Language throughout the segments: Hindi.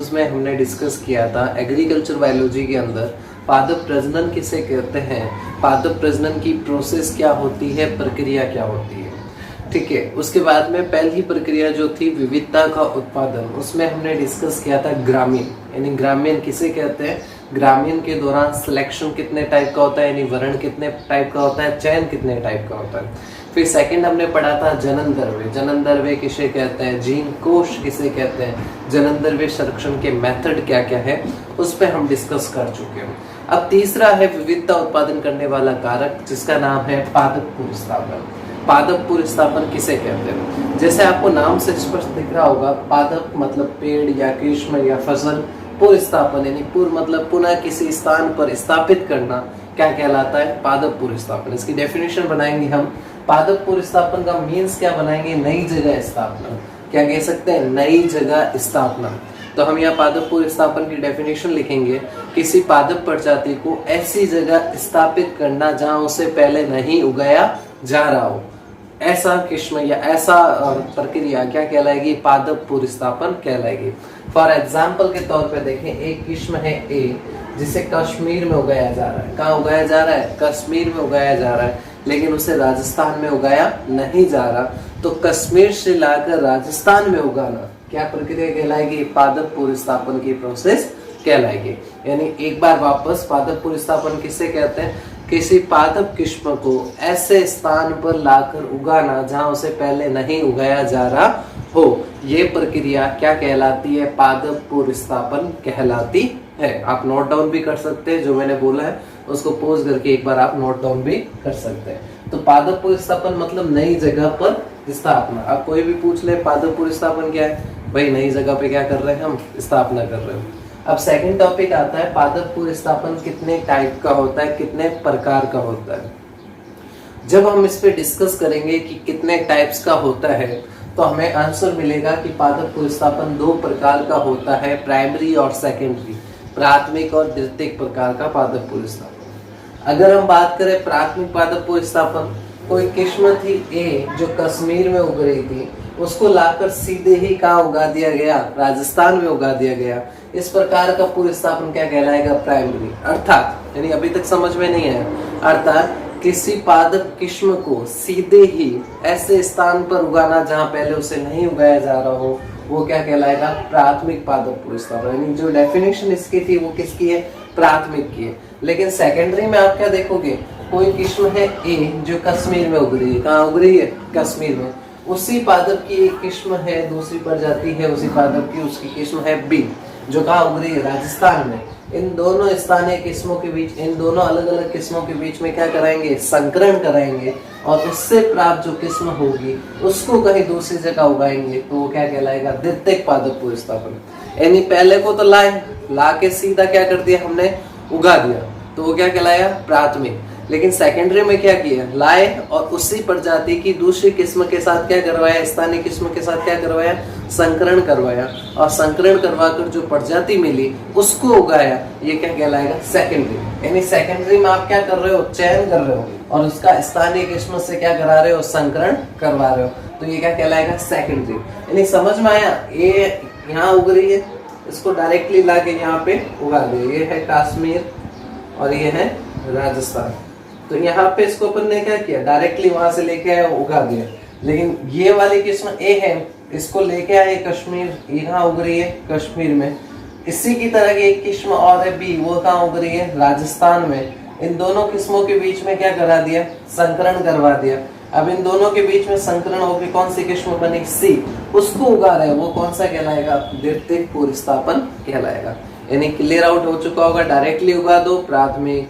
उसमें हमने डिस्कस किया था एग्रीकल्चर बायोलॉजी के अंदर पादप प्रजनन किसे कहते हैं, पादप प्रजनन की प्रोसेस क्या होती है, प्रक्रिया क्या होती है। ठीक है, उसके बाद में पहली प्रक्रिया जो थी विविधता का उत्पादन, उसमें हमने डिस्कस किया था ग्रामीण, यानी ग्रामीण किसे कहते हैं, ग्रामीण के दौरान सिलेक्शन कितने टाइप का होता है, यानी वर्ण कितने टाइप का होता है, चयन कितने टाइप का होता है। फिर सेकंड हमने पढ़ा था जनन द्रव्य, जनन द्रव्य किसे कहते हैं, जीन कोश किसे कहते हैं, जनन द्रव्य संरक्षण के मेथड क्या क्या है, उस पर हम डिस्कस कर चुके हैं। अब तीसरा है विविधता उत्पादन करने वाला कारक, जिसका नाम है पादप पुनर्स्थापन। पादप पुनर्स्थापन किसे कहते हैं, जैसे आपको नाम से स्पष्ट दिख रहा होगा, पादप मतलब पेड़ या किस्म या फसल, पुनर्स्थापन यानी पूर्व मतलब पुनः किसी स्थान पर स्थापित करना, क्या कहलाता है, पादप पुनर्स्थापन। इसकी डेफिनेशन बनाएंगे हम। पादप पुनर्स्थापन का मीन्स क्या बनाएंगे, नई जगह स्थापना, क्या कह सकते हैं, नई जगह स्थापना। तो हम यहाँ पादप पुनर्स्थापन की डेफिनेशन लिखेंगे, किसी पादप प्रजाति को ऐसी जगह स्थापित करना जहाँ उसे पहले नहीं उगाया जा रहा हो, ऐसा किस्म या ऐसा प्रक्रिया क्या कहलाएगी, पादप पुनर्स्थापन कहलाएगी। फॉर एग्जाम्पल के तौर पे देखें, एक किस्म है ए जिसे कश्मीर में उगाया जा रहा है। कहाँ उगाया जा रहा है, कश्मीर में उगाया जा रहा है, लेकिन उसे राजस्थान में उगाया नहीं जा रहा। तो कश्मीर से लाकर राजस्थान में उगाना क्या प्रक्रिया कहलाएगी, पादप पुनर्स्थापन की प्रोसेस कहलाएगी। यानी एक बार वापस, पादप पुनर्स्थापन किसे कहते हैं, किसी पादप किस्म को ऐसे स्थान पर लाकर उगाना जहां उसे पहले नहीं उगाया जा रहा हो, ये प्रक्रिया क्या कहलाती है, पादप पुनर्स्थापन कहलाती है। आप नोट डाउन भी कर सकते हैं, जो मैंने बोला है उसको पॉज करके एक बार आप नोट डाउन भी कर सकते हैं। तो पादप पुनर्स्थापन मतलब नई जगह पर स्थापना। आप कोई भी पूछ ले पादप पुनर्स्थापन क्या है, भाई नई जगह पे क्या कर रहे हैं हम, स्थापना कर रहे हैं। अब सेकंड टॉपिक आता है पादप पुनर्स्थापन कितने टाइप का होता है, कितने प्रकार का होता है। जब हम इस पे डिस्कस करेंगे कि कितने टाइप्स का होता है, तो हमें आंसर मिलेगा कि पादप पुनर्स्थापन दो प्रकार का होता है, प्राइमरी और सेकेंडरी, प्राथमिक और द्वितीयक प्रकार का पादप पुनर्स्थापन। अगर हम बात करें प्राथमिक पादप पुनर्स्थापन, कोई किस्म थी ए जो कश्मीर में उग रही थी, उसको लाकर सीधे ही कहाँ उगा दिया गया, राजस्थान में उगा दिया गया। इस प्रकार का पुनर्स्थापन क्या कहलाएगा, प्राइमरी। अर्थात यानी अभी तक समझ में नहीं आया, अर्थात किसी पादप किस्म को सीधे ही ऐसे स्थान पर उगाना जहां पहले उसे नहीं उगाया जा रहा हो, वो क्या कहलाएगा, प्राथमिक पादप पुनर्स्थापन। यानी जो डेफिनेशन इसकी थी वो किसकी है, प्राथमिक की है। लेकिन सेकेंडरी में आप क्या देखोगे, कोई किस्म है ए जो कश्मीर में उग रही है, कहाँ उग रही है, कश्मीर में। उसी पादप की एक किस्म है, दूसरी प्रजाति है उसी पादप की, उसकी किस्म है बी जो कहाँ उग रही है, राजस्थान में। इन दोनों स्थानीय किस्मों के बीच, इन दोनों अलग अलग किस्मों के बीच में क्या कराएंगे, संकरण कराएंगे, और उससे प्राप्त जो किस्म होगी उसको कहीं दूसरी जगह उगाएंगे, तो वो क्या कहलाएगा, द्वितीयक पादप पुनर्स्थापन। यानी पहले को तो ला के सीधा क्या कर दिया हमने, उगा दिया, तो वो क्या कहलाया, प्राथमिक। लेकिन सेकेंडरी में क्या किया, लाए और उसी प्रजाति की दूसरी किस्म के साथ क्या करवाया, स्थानीय किस्म के साथ क्या करवाया, संकरण करवाया, और संकरण करवाकर जो प्रजाति मिली उसको उगाया, ये क्या कहलाएगा, सेकेंडरी। यानी सेकेंडरी में आप क्या कर रहे हो, चयन कर रहे हो और उसका स्थानीय किस्म से क्या करा रहे हो, संकरण करवा रहे हो, तो ये क्या कहलाएगा, सेकेंडरी। यानी समझ में आया, ये यहाँ उग रही है, इसको डायरेक्टली ला के यहाँ पे उगा दे, ये है कश्मीर और ये है राजस्थान। तो यहाँ पे इसको अपन ने क्या किया, डायरेक्टली वहां से लेके आए, उगा दिया। लेकिन ये वाली किस्म ए है, इसको लेके आए कश्मीर, यहाँ उग रही है कश्मीर में। इसी की तरह की एक किस्म और है बी, वो कहाँ उग रही है, राजस्थान में। इन दोनों किस्मों के बीच में क्या करा दिया, संकरण करवा दिया। अब इन दोनों के बीच में संकरण होकर कौन सी किस्म बनी, सी, उसको उगा रहे, वो कौन सा कहलाएगा, द्वितीयक पुनर्स्थापन कहलाएगा। यानी क्लियर आउट हो चुका होगा, डायरेक्टली उगा दो प्राथमिक,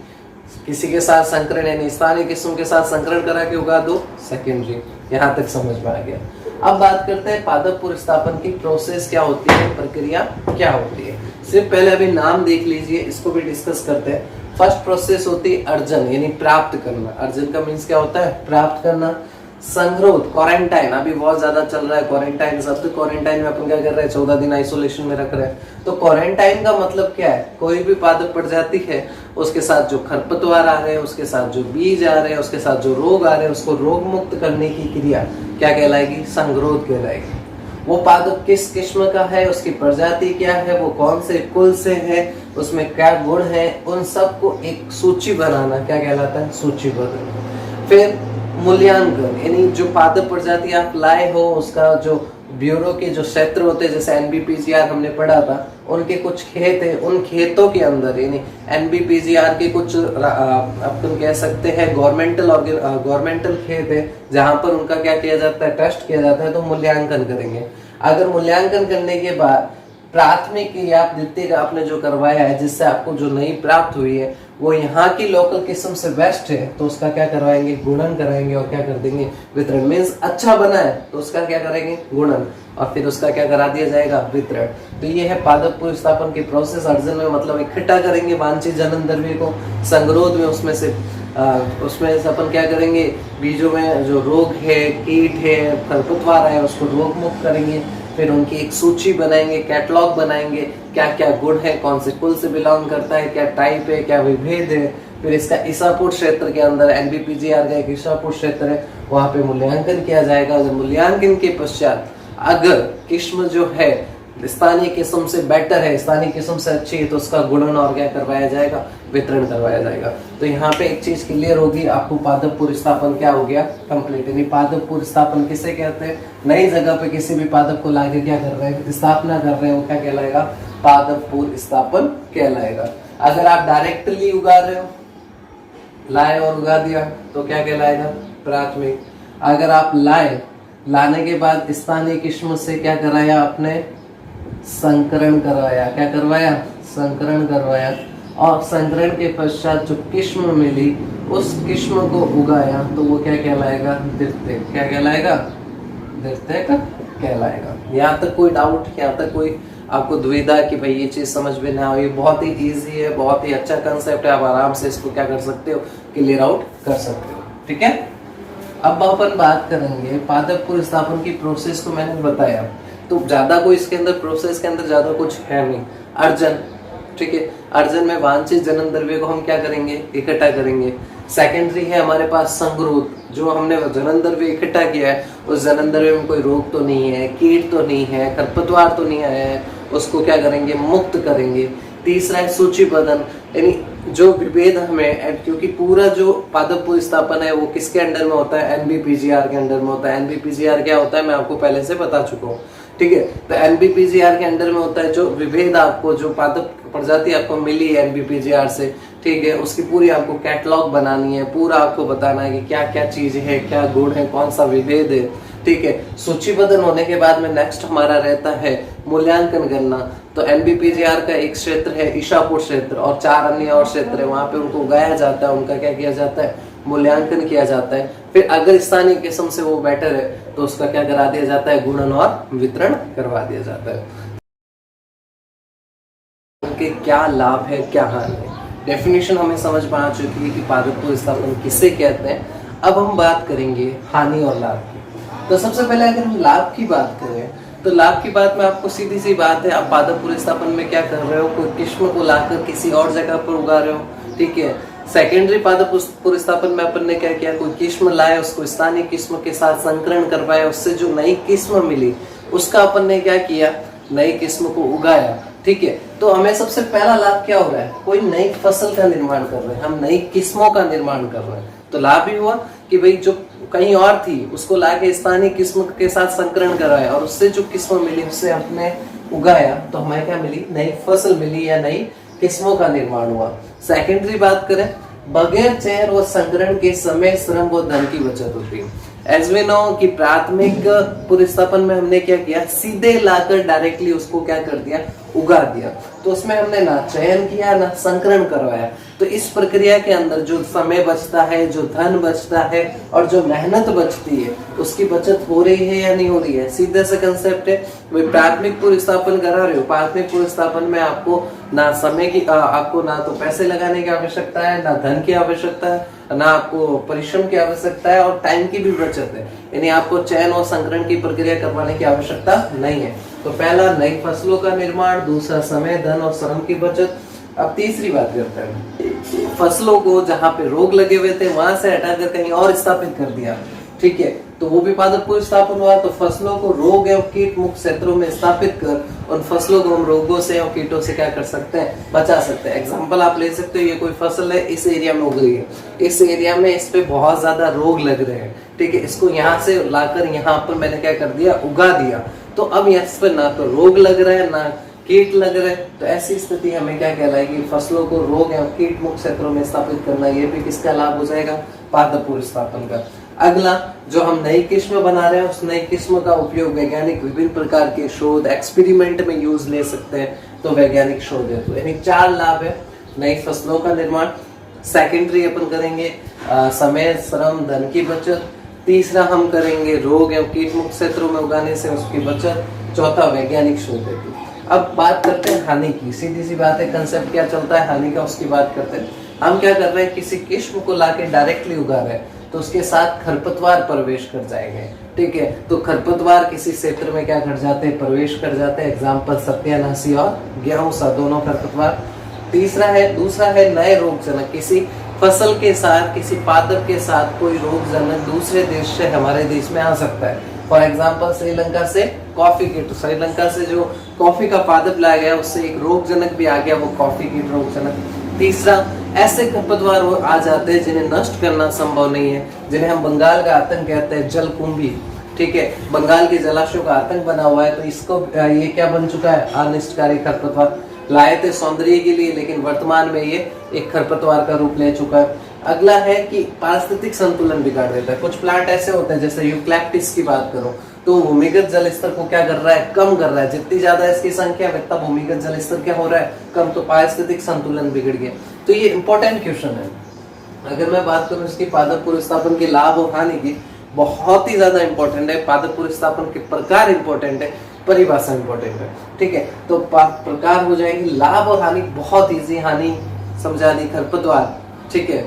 किसी के साथ संकरण यानी स्थानीय किस्म के साथ संकरण करा के उगा दो, सेकेंडरी। यहाँ तक समझ में आ गया। अब बात करते हैं पादप पुनर्स्थापन की प्रोसेस क्या होती है, प्रक्रिया क्या होती है। सिर्फ पहले अभी नाम देख लीजिए, इसको भी डिस्कस करते हैं। फर्स्ट प्रोसेस होती है अर्जन, यानी प्राप्त करना। अर्जन का मीन्स क्या होता है, प्राप्त करना। संग्रोध, क्वारंटाइन, अभी बहुत ज्यादा चल रहा है क्वारंटाइन शब्द। क्वारंटाइन में अपन क्या कर रहे हैं, 14 दिन आइसोलेशन में रख रहे हैं। तो क्वारंटाइन का मतलब क्या है, कोई भी पादप प्रजाति है, उसके साथ जो खरपतवार आ रहे हैं, उसके साथ जो बीज आ रहे हैं, उसके साथ जो रोग आ रहे हैं, उसको रोग मुक्त करने की क्रिया क्या कहलाएगी, संग्रोध कहलाएगी। वो पादप किस किस्म का है, उसकी प्रजाति क्या है, वो कौन से कुल से है, उसमें क्या गुण है, उन सब को एक सूची बनाना क्या कहलाता है, सूचीबद्ध। फिर मूल्यांकन, यानी जो पादप प्रजाति आप लाए हो उसका जो ब्यूरो के जो क्षेत्र होते हैं, जैसे एनबीपीजीआर हमने पढ़ा था, उनके कुछ खेत है, उन खेतों के अंदर यानी एनबीपीजीआर के कुछ अपन कह सकते हैं गवर्नमेंटल खेत है जहां पर उनका क्या किया जाता है, टेस्ट किया जाता है, तो मूल्यांकन करेंगे। अगर मूल्यांकन करने के बाद प्राथमिक या द्वितीय का आपने जो करवाया है, जिससे आपको जो नई प्राप्त हुई है वो यहाँ की लोकल किस्म से बेस्ट है, तो उसका क्या करवाएंगे, गुणन कराएंगे और क्या कर देंगे, वितरण। मीन्स अच्छा बना है तो उसका क्या करेंगे, गुणन, और फिर उसका क्या करा दिया जाएगा, वितरण। तो ये है पादप पुष्टापन की प्रोसेस। अर्जन में मतलब इकट्ठा करेंगे वांछित जनन द्रव्य को, संगरोध में उसमें से अपन क्या करेंगे, बीजों में जो रोग है, कीट है, खरपतवार है, उसको रोग मुक्त करेंगे। फिर उनकी एक सूची बनाएंगे, कैटलॉग बनाएंगे, क्या क्या गुण है, कौन से कुल से बिलोंग करता है, क्या टाइप है, क्या विभेद है। फिर इसका ईसापुर क्षेत्र के अंदर एनबीपीजीआर का एक ईसापुर क्षेत्र है, वहां पे मूल्यांकन किया जाएगा। मूल्यांकन के पश्चात अगर किस्म जो है स्थानीय किस्म से बेटर है, स्थानीय किस्म से अच्छी है, तो उसका गुणन और क्या करवाया जाएगा, वितरण करवाया जाएगा। तो यहाँ पे एक चीज क्लियर होगी आपको, पादप पुष्टापन क्या हो गया, कंप्लीट। यानी पादप पुष्टापन किसे कहते हैं, नई जगह पे किसी भी पादप को लाके क्या कर रहे हैं, स्थापना कर रहे हैं, वो क्या कहलाएगा, पादप पुष्टापन कहलाएगा। अगर आप डायरेक्टली उगा रहे हो, लाए और उगा दिया, तो क्या कहलाएगा, प्राथमिक। अगर आप लाने के बाद स्थानीय किस्म से क्या कराया आपने, संकरण करवाया, क्या करवाया, संकरण करवाया, और संकरण के पश्चात जो किस्म मिली उस किस्म को उगाया, तो वो क्या कहलाएगा, द्वितीय। क्या कहलाएगा, द्वितीय का कहलाएगा। यहाँ तक कोई डाउट, यहाँ तक कोई आपको दुविधा कि भाई ये चीज समझ में ना हो, ये बहुत ही इजी है, बहुत ही अच्छा कंसेप्ट है, आप आराम से इसको क्या कर सकते हो, क्लियर आउट कर सकते हो। ठीक है, अब अपन बात करेंगे पादप पुष्टापन की प्रोसेस को मैंने बताया, तो ज्यादा कोई इसके अंदर प्रोसेस के अंदर ज्यादा कुछ है नहीं। अर्जन, ठीक है, अर्जन में वांछित जनन द्रव्य को हम क्या करेंगे, इकट्ठा करेंगे। सेकेंडरी है हमारे पास संगरोध, जो हमने जनन द्रव्य इकट्ठा किया है उस जनन द्रव्य में कोई रोग तो नहीं है, कीट तो नहीं है, खरपतवार तो नहीं है, उसको क्या करेंगे, मुक्त करेंगे। तीसरा है सूचीबद्धन, यानी जो विभेद हमें, क्योंकि पूरा जो पादप पुष्टापन है वो किसके अंडर में होता है, एनबीपीजीआर के अंडर में होता है। एनबीपीजीआर क्या होता है मैं आपको पहले से बता चुका हूँ। ठीक है, तो एनबीपीजीआर के अंडर में होता है जो विभेद, आपको जो पादप प्रजाति आपको मिली है एनबीपीजीआर से, ठीक है, उसकी पूरी आपको कैटलॉग बनानी है, पूरा आपको बताना है कि क्या क्या चीज है, क्या गुण है, कौन सा विभेद है। ठीक है, सूचीबद्ध होने के बाद में नेक्स्ट हमारा रहता है मूल्यांकन करना। तो एनबीपीजीआर का एक क्षेत्र है ईसापुर क्षेत्र, और 4 अन्य और क्षेत्र है, वहां पे उनको उगाया जाता है, उनका क्या किया जाता है, मूल्यांकन किया जाता है। फिर अगर स्थानीय किस्म से वो बेटर है तो उसका क्या करा दिया जाता है, गुणन और वितरण करवा दिया जाता है। उनके क्या लाभ है, क्या हानि है, डेफिनेशन हमें समझ में आ चुकी है कि पादप पुष्टापन किसे कहते हैं। अब हम बात करेंगे हानि और लाभ की। तो सबसे पहले अगर हम लाभ की बात करें तो लाभ की बात में आपको सीधी सी बात है, आप पादप पुष्टापन में क्या कर रहे हो, कोई किस्म को लाकर किसी और जगह पर उगा रहे हो। ठीक है, सेकेंडरी पादप पुष्टापन में अपन ने क्या किया, कोई किस्म लाए, उसको स्थानीय किस्म के साथ संकरण करवाया, उससे जो नई किस्म मिली उसका अपन ने क्या किया, नई किस्म को उगाया। ठीक है, तो हमें सबसे पहला लाभ क्या हो रहा है, कोई नई फसल का निर्माण कर रहे हैं, हम नई किस्मों का निर्माण कर रहे हैं। तो लाभ भी हुआ कि भाई जो कहीं और थी उसको लाके स्थानीय किस्म के साथ संकरण कराया, और उससे जो किस्म मिली उससे हमने उगाया, तो हमें क्या मिली, नई फसल मिली या नई किस्मों का निर्माण हुआ। सेकेंडरी बात करें, बगैर चयन व संकरण के समय, श्रम व धन की बचत होती है। एज वी नो कि प्राथमिक पुष्टापन में हमने क्या किया, सीधे लाकर डायरेक्टली उसको क्या कर दिया, उगा दिया, तो उसमें हमने ना चयन किया ना संकरण करवाया। तो इस प्रक्रिया के अंदर जो समय बचता है, जो धन बचता है और जो मेहनत बचती है, उसकी बचत हो रही है या नहीं हो रही है, सीधे से कंसेप्ट है। वही प्राथमिक पुष्टापन करा रहे हो, प्राथमिक पुष्टापन में आपको ना समय की आपको ना तो पैसे लगाने की आवश्यकता है, ना धन की आवश्यकता है, ना आपको परिश्रम की आवश्यकता है, और टाइम की भी बचत है, यानी आपको चयन और संकरण की प्रक्रिया करवाने की आवश्यकता नहीं है। तो पहला नई फसलों का निर्माण, दूसरा समय, धन और श्रम की बचत। अब तीसरी बात करते हैं, फसलों को जहाँ पे रोग लगे हुए थे वहां से हटाकर कहीं और स्थापित कर दिया। ठीक है, तो वो भी पादप प्रतिस्थापन हुआ। तो फसलों को रोग एवं कीट मुक्त क्षेत्रों में स्थापित कर उन फसलों को हम रोगों से और कीटों से क्या कर सकते हैं, बचा सकते हैं। एग्जाम्पल आप ले सकते हो, ये कोई फसल है, इस एरिया में उग रही है, इस एरिया में इस पे बहुत ज्यादा रोग लग रहे हैं, ठीक है, इसको यहाँ से लाकर यहाँ पर मैंने क्या कर दिया, उगा दिया, तो अब इस पर ना तो रोग लग रहा है ना कीट लग रहे, तो ऐसी स्थिति हमें क्या कहलाएगी, फसलों को रोग एवं कीट मुक्त क्षेत्रों में स्थापित करना, ये भी किसका लाभ हो जाएगा, पादप प्रतिस्थापन का। अगला, जो हम नई किस्म बना रहे हैं उस नई किस्म का उपयोग वैज्ञानिक विभिन्न प्रकार के शोध एक्सपेरिमेंट में यूज ले सकते हैं, तो वैज्ञानिक शोध है। तो यानी 4 लाभ है, नई फसलों का निर्माण, सेकेंडरी अपन करेंगे समय श्रम धन की बचत, तीसरा हम करेंगे रोग एवं कीट मुक्त क्षेत्रों में उगाने से उसकी बचत, चौथा वैज्ञानिक शोध हेतु। अब बात करते हैं हानि की, सीधी सी बात है, कंसेप्ट क्या चलता है हानि का, उसकी बात करते हैं। हम क्या कर रहे हैं, किसी किस्म को लाके डायरेक्टली उगा रहे हैं, तो उसके साथ खरपतवार प्रवेश कर जाएंगे, ठीक है, तो खरपतवार किसी क्षेत्र में क्या कर जाते हैं, प्रवेश कर जाते हैं। एग्जाम्पल सत्यानाशी और गेहूं सा, दोनों खरपतवार। दूसरा है नए रोगजनक, किसी फसल के साथ, किसी पादप के साथ कोई रोगजनक दूसरे देश से हमारे देश में आ सकता है। फॉर एग्जाम्पल श्रीलंका से कॉफी कीट, श्रीलंका से जो कॉफी का पादप लाया गया उससे एक रोगजनक भी आ गया, वो कॉफी कीट रोगजनक। तीसरा, ऐसे खरपतवार आ जाते हैं जिन्हें नष्ट करना संभव नहीं है, जिन्हें हम बंगाल का आतंक कहते हैं, जलकुंभी, ठीक है, बंगाल के जलाशयों का आतंक बना हुआ है, तो इसको ये क्या बन चुका है, अनिष्टकारी खरपतवार। लाए थे सौंदर्य के लिए, लेकिन वर्तमान में ये एक खरपतवार का रूप ले चुका है। अगला है कि पारिस्थितिक संतुलन बिगाड़ देता है। कुछ प्लांट ऐसे होते हैं, जैसे यूकैलिप्टस की बात करो, तो भूमिगत जल स्तर को क्या कर रहा है, कम कर रहा है, जितनी ज्यादा इसकी संख्या है उतना भूमिगत जल स्तर क्या हो रहा है, कम, तो पारिस्थितिक संतुलन बिगड़ गया। तो ये इंपॉर्टेंट क्वेश्चन है। अगर मैं बात करूं इसकी पादप प्रतिस्थापन के लाभ और हानि की, बहुत ही ज्यादा इंपॉर्टेंट है। पादप प्रतिस्थापन के प्रकार इंपॉर्टेंट है, परिभाषा इंपॉर्टेंट है, ठीक है। तो प्रकार हो जाएगी, लाभ और हानि बहुत इजी, हानि समझा दी, खरपतवार, ठीक है,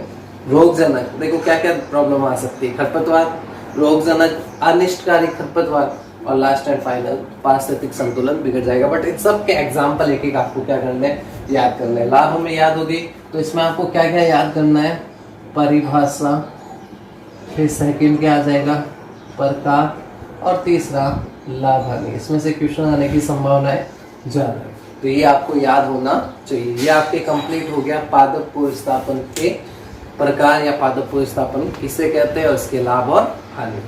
रोगजनक, देखो क्या क्या प्रॉब्लम आ सकती है, खरपतवार, रोगजनक, अनिष्टकारी खरपतवार, और लास्ट एंड फाइनल पारिस्थितिक संतुलन बिगड़ जाएगा। बट इन सब के एग्जाम्पल एक एक आपको क्या करना है, याद करना है। लाभ हमें याद होगी, तो इसमें आपको क्या क्या याद करना है, परिभाषा, फिर सेकंड क्या आ जाएगा, प्रकार, और तीसरा लाभ हानि। इसमें से क्वेश्चन आने की संभावना है ज्यादा, तो ये आपको याद होना चाहिए। ये आपके कंप्लीट हो गया पादप प्रतिस्थापन के प्रकार या पादप प्रतिस्थापन किसे कहते हैं और इसके लाभ और हानि।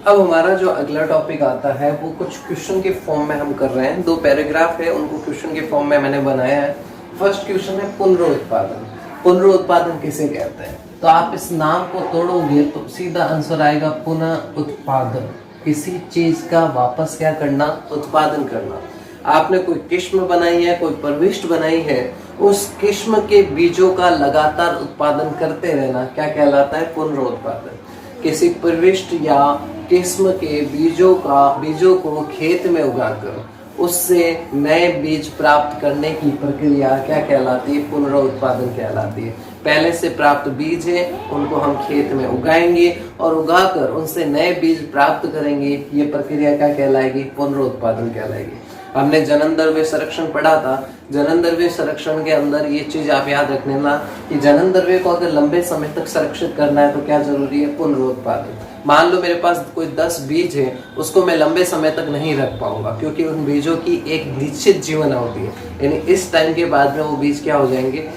अब हमारा जो अगला टॉपिक आता है वो कुछ क्वेश्चन के फॉर्म में हम कर रहे हैं। 2 पैराग्राफ है, उनको क्वेश्चन के फॉर्म में मैंने बनाया है। फर्स्ट क्वेश्चन है पुनरुत्पादन। पुनरुत्पादन किसे कहते हैं, तो आप इस नाम को तोड़ोगे तो सीधा आंसर आएगा पुनः उत्पादन, किसी चीज का वापस क्या करना, उत्पादन करना। आपने कोई किस्म बनाई है, कोई प्रविष्ट बनाई है, उस किस्म के बीजों का लगातार उत्पादन करते रहना क्या कहलाता है, पुनरुत्पादन। किसी प्रविष्ट या किस्म के बीजों को खेत में उगाकर उससे नए बीज प्राप्त करने की प्रक्रिया क्या कहलाती है, पुनरुत्पादन कहलाती है। पहले से प्राप्त बीज है उनको हम खेत में उगाएंगे और उगाकर उनसे नए बीज प्राप्त करेंगे, ये प्रक्रिया क्या कहलाएगी, पुनरुत्पादन कहलाएगी। हमने जनन द्रव्य संरक्षण पढ़ा था। जनन द्रव्य संरक्षण के अंदर ये चीज आप याद रखने ना कि जनन द्रव्य को अगर लंबे समय तक संरक्षित करना है तो क्या जरूरी है, पुनरुत्पादन। मान लो मेरे पास कोई 10 बीज है, उसको मैं लंबे समय तक नहीं रख पाऊंगा क्योंकि उन बीजों की एक निश्चित जीवन अवधि है, यानी इस टाइम के बाद में वो बीज क्या हो जाएंगे,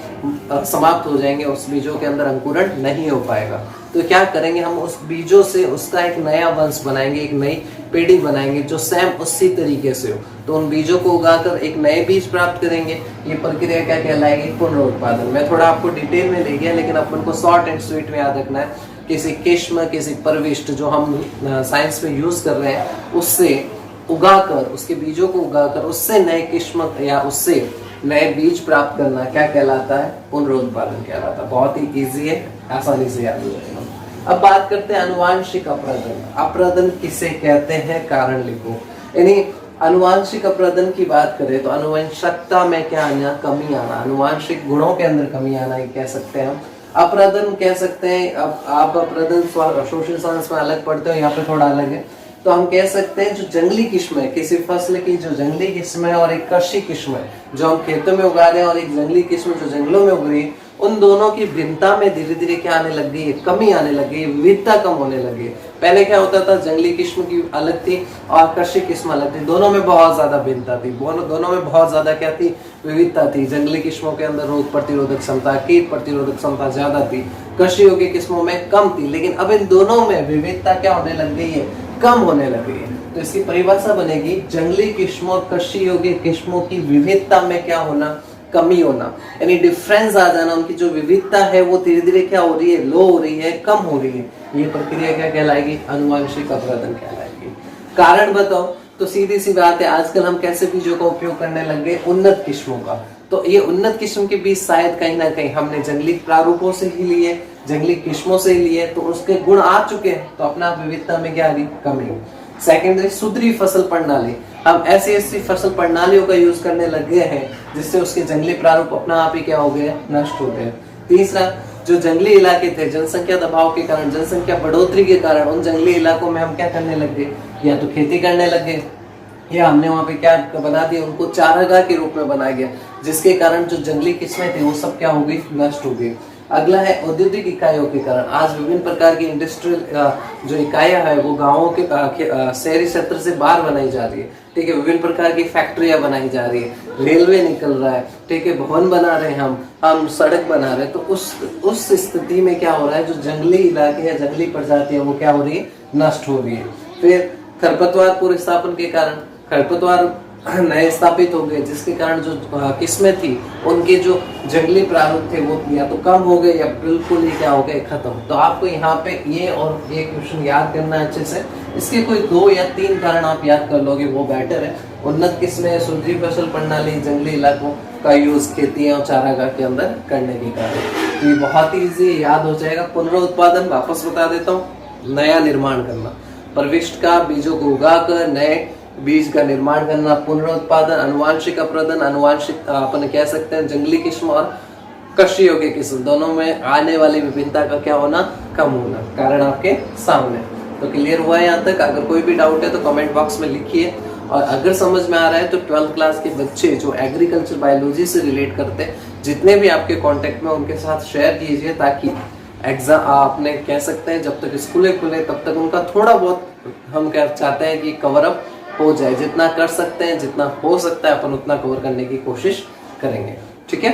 समाप्त हो जाएंगे, उस बीजों के अंदर अंकुरण नहीं हो पाएगा। तो क्या करेंगे, हम उस बीजों से उसका एक नया वंश बनाएंगे, एक नई पीढ़ी बनाएंगे जो सेम उसी तरीके से हो। तो उन बीजों को उगाकर एक नए बीज प्राप्त करेंगे, ये प्रक्रिया क्या कहलाएगी, पुनरुत्पादन। मैं थोड़ा आपको डिटेल में ले गया, लेकिन अपन को शॉर्ट एंड स्वीट में याद रखना है। किसी किस्म, किसी प्रविष्ट जो हम साइंस में यूज कर रहे हैं, उससे उगाकर, उसके बीजों को उगाकर उससे नए किस्म या उससे नए बीज प्राप्त करना क्या कहलाता है, पुनरुत्पादन कहलाता है। बहुत ही इजी है, आसानी से याद हो जाएगा। अब बात करते हैं अनुवांशिक अपरदन। अपरदन किसे कहते हैं, कारण लिखो। यानी अनुवांशिक अपरदन की बात करें तो अनुवंशिकता में क्या आना, कमी आना, अनुवांशिक गुणों के अंदर कमी आना, ये कह सकते हैं हम। अपरदन कह सकते हैं, अब आप अपरदन सोशल साइंस में अलग पढ़ते हो, यहाँ पे थोड़ा अलग है। तो हम कह सकते हैं जो जंगली किस्म है, किसी फसल की जो जंगली किस्म है और एक कृषि किस्म है जो हम खेतों में उगा रहे हैं, और एक जंगली किस्म जो जंगलों में उग रही है, उन दोनों की भिन्नता में धीरे धीरे क्या आने लग गई है, कमी आने लग गई है, विविधता कम होने लगी है। पहले क्या होता था, जंगली किस्म की अलग थी और कृषि किस्म अलग थी, दोनों में बहुत ज्यादा भिन्नता थी, दोनों में बहुत ज्यादा क्या थी, विविधता थी। जंगली किस्मों के अंदर रोग प्रतिरोधक क्षमता, कीट प्रतिरोधक क्षमता ज्यादा थी, कृषि योग्य किस्मों में कम थी। लेकिन अब इन दोनों में विविधता क्या होने लग गई है, कम होने लग गई है। तो इसकी परिभाषा बनेगी, जंगली किस्मों और कृषि योग्य किस्मों की विविधता में क्या होना, कमी होना, यानी डिफरेंस आ जाना। उनकी जो विविधता है वो धीरे धीरे क्या हो रही है, लो हो रही है, कम हो रही है। ये प्रक्रिया क्या कहलाएगी, आनुवंशिक अपरदन कहलाएगी। कारण बताओ, तो सीधी सी बात है, आजकल हम कैसे बीजों का उपयोग करने लग गए, उन्नत किस्मों का। तो ये उन्नत किस्म के बीज शायद कहीं ना कहीं हमने जंगली प्रारूपों से ही लिए, जंगली किस्मों से ही लिए, तो उसके गुण आ चुके हैं, तो अपना विविधता में क्या आ रही, कमी। सेकेंडरी, सुधरी फसल प्रणाली, हम ऐसी फसल प्रणालियों का यूज करने लग गए हैं जिससे उसके जंगली प्रारूप अपना आप ही क्या हो गए, नष्ट हो गए। तीसरा, जो जंगली इलाके थे, जनसंख्या दबाव के कारण, जनसंख्या बढ़ोतरी के कारण उन जंगली इलाकों में हम क्या करने लग गए, या तो खेती करने लग गए, या हमने वहां पे क्या बना दिया, उनको चारागाह के रूप में बनाया गया, जिसके कारण जो जंगली किस्में थी वो सब क्या हो गई, नष्ट हो गई। अगला है औद्योगिक इकाइयों के कारण। आज विभिन्न प्रकार की इंडस्ट्रियल जो इकाइयां है वो गांवों के शहरी क्षेत्र से बाहर बनाई जा रही है, ठीक है। विभिन्न प्रकार की फैक्ट्रियां बनाई जा रही है, रेलवे निकल रहा है, ठीक है, भवन बना रहे हैं, हम सड़क बना रहे हैं। तो उस स्थिति में क्या हो रहा है, जो जंगली इलाके या जंगली प्रजातियां वो क्या हो रही है, नष्ट हो रही है। फिर खरपतवार पुनर्स्थापन के कारण खरपतवार नए स्थापित हो गए, जिसके कारण जो किस्में थी उनके जो जंगली प्रारूप थे वो या तो कम हो गए या बिल्कुल ही क्या हो गए, खत्म। तो आपको यहाँ पे ये और ये क्वेश्चन याद करना है अच्छे से। इसके कोई 2 या 3 कारण आप याद कर लोगे वो बेटर है। उन्नत किस्में, सुधरी फसल प्रणाली, जंगली इलाकों का यूज खेती और चारागाह के अंदर करने के कारण। तो ये बहुत ही ईजी याद हो जाएगा। पुनरुत्पादन वापस बता देता हूँ, नया निर्माण करना, प्रविष्ट का बीजों को उगाकर नए बीज का निर्माण करना। पुनरुत्पादन, अनुवांशिक अपरदन, अनुवांशिक अपन कह सकते हैं जंगली किस्म और कृषि योग्य किस्म, दोनों में आने वाली विभिन्नता का क्या होना, कम होना। कारण आपके सामने। तो क्लियर हुआ यहाँ तक? अगर कोई भी डाउट है तो कमेंट बॉक्स में लिखिए, और अगर समझ में आ रहा है तो 12th क्लास के बच्चे जो एग्रीकल्चर बायोलॉजी से रिलेट करते हैं, जितने भी आपके कॉन्टेक्ट में, उनके साथ शेयर कीजिए, ताकि एग्जाम आपने कह सकते हैं जब तक स्कूलें खुले तब तक उनका थोड़ा बहुत हम क्या चाहते हैं कि कवर अप हो जाए। जितना कर सकते हैं, जितना हो सकता है अपन उतना कवर करने की कोशिश करेंगे, ठीक है।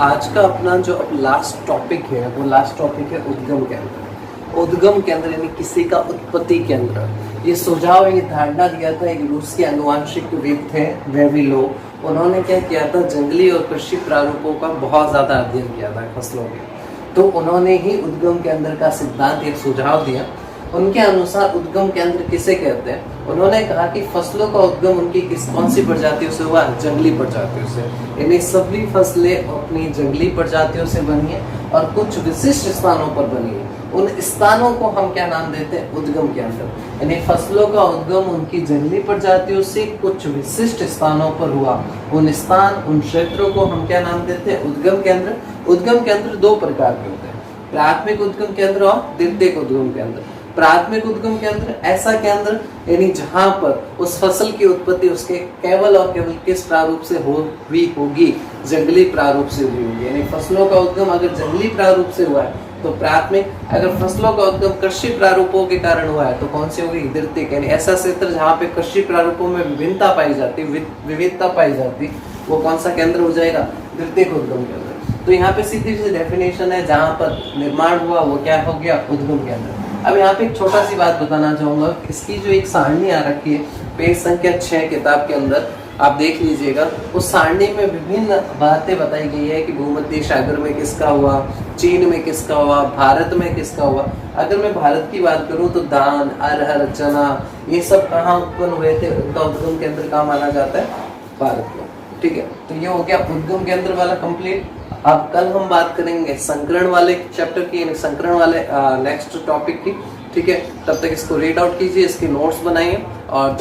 आज का अपना जो अब लास्ट टॉपिक है वो लास्ट टॉपिक है उद्गम केंद्र। उद्गम केंद्र यानी किसी का उत्पत्ति केंद्र। ये सुझाव, ये धारणा दिया था एक रूस के आनुवंशिकविद थे वेविलो। उन्होंने क्या किया था, जंगली और कृषि प्रारूपों का बहुत ज्यादा अध्ययन किया था फसलों के। तो उन्होंने ही उद्गम केंद्र का सिद्धांत, एक सुझाव दिया। उनके अनुसार उद्गम केंद्र किसे कहते हैं? उन्होंने कहा कि फसलों का उद्गम उनकी कौन सी प्रजातियों से हुआ? जंगली प्रजातियों से। यानी सभी फसलें अपनी जंगली प्रजातियों से बनी है और कुछ विशिष्ट स्थानों पर बनी है। उन स्थानों को हम क्या नाम देते हैं? उद्गम केंद्र। यानी फसलों का उद्गम उनकी जंगली प्रजातियों से कुछ विशिष्ट स्थानों पर हुआ। उन स्थान, उन क्षेत्रों को हम क्या नाम देते हैं? उद्गम केंद्र। उद्गम केंद्र 2 प्रकार के होते हैं, प्राथमिक उद्गम केंद्र और द्वितीयक उद्गम केंद्र। प्राथमिक उद्गम केंद्र ऐसा केंद्र यानी जहां पर उस फसल की उत्पत्ति उसके केवल और केवल किस प्रारूप से होगी? जंगली प्रारूप से हुई होगी। यानी फसलों का उद्गम अगर जंगली प्रारूप से हुआ है तो प्राथमिक, अगर फसलों का उद्गम कृषि प्रारूपों के कारण हुआ है तो कौन सी होगी? द्वितीयक। यानी ऐसा क्षेत्र जहाँ पे कृषि प्रारूपों में विभिन्नता पाई जाती, विविधता पाई जाती, वो कौन सा केंद्र हो जाएगा? द्वितीयक उद्गम केंद्र। तो यहाँ पे सीधी सी डेफिनेशन है, जहाँ पर निर्माण हुआ वो क्या हो गया? उद्गम केंद्र। अब यहाँ पे एक छोटा सी बात बताना चाहूंगा। इसकी जो एक सारणी आ रखी है पेज संख्या 6 किताब के अंदर, आप देख लीजिएगा। उस सारणी में विभिन्न बातें बताई गई है कि भूमध्य सागर में किसका हुआ, चीन में किसका हुआ, भारत में किसका हुआ। अगर मैं भारत की बात करूं तो धान, अरहर, चना, ये सब कहाँ उत्पन्न हुए थे? उनका उद्गम केंद्र कहाँ माना जाता है? भारत में, ठीक है। तो ये हो गया उद्गम केंद्र वाला कंप्लीट। अब कल हम बात करेंगे संकरण वाले चैप्टर की, संकरण वाले नेक्स्ट टॉपिक की, ठीक है। तब तक इसको रीड आउट कीजिए, इसके नोट्स बनाइए और